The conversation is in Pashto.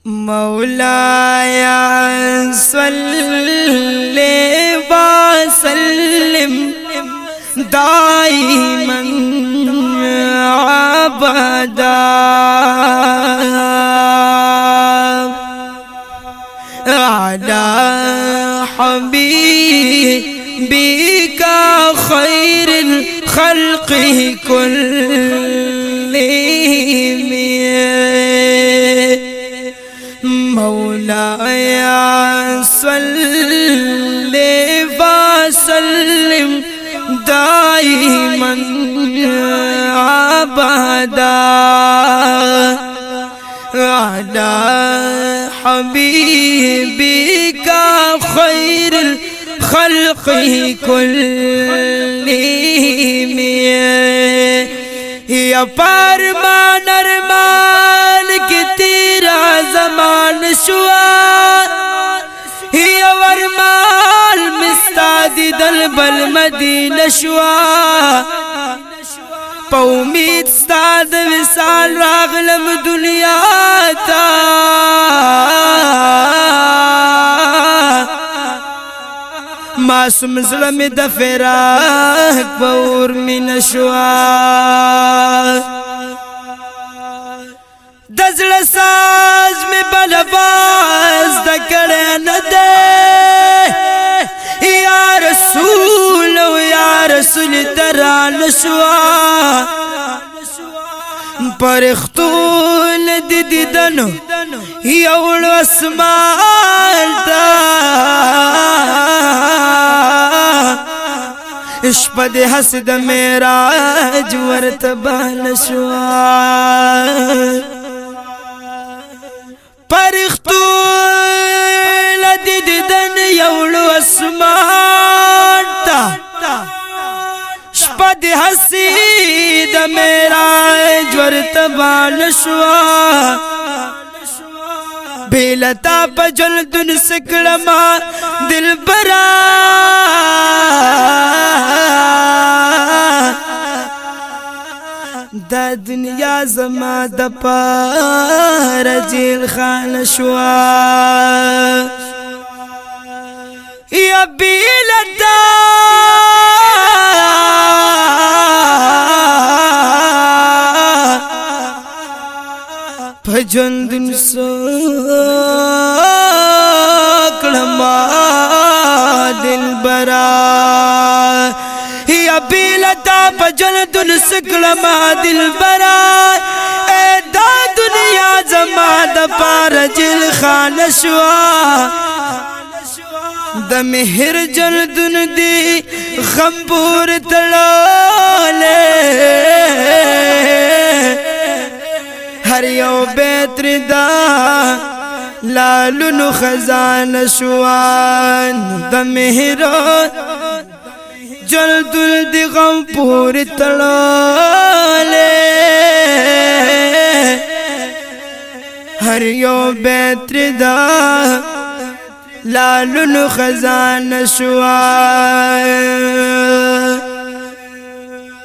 مولاي صل وسلم دائما أبدا على حبيبك خير الخلق كلهم مولاي صل وسلم دائما أبدا على حبيبك خير الخلق كلهم یا فرمان ارمان کی تیرا زمان شوا یا ورمان مستادی دل بل مدینہ شوا پا امید ستاد وصال راغلم دنیا تا معصوم ظلم د فراق پور من شوا دزل ساز میں بلباز دکڑے ندے یا رسول و یا رسول تران شوا پرختول دی دنو یوڑ اسمان تا اشپد حسد میراج ورتبان شوا پرختول دی دن یوڑ اسمان تا اشپد حسد میراج ورتبان شوا بیلتا پا جلدن سکڑما دل برا دا دنیا زما د پار جیل خان شوا یا بیلتا پجندن سکڑما دل برا یا بیلتا پجندن سکڑما دل برا اے دا دنیا زما د پار جل خان شوا د مہر جلدن دی غمبور تلالے ہر یو بیتر دا لالن خزان شوان د مہر جلدن دی غمبور تلالے ہر یو بیتر دا لالن خزان شوا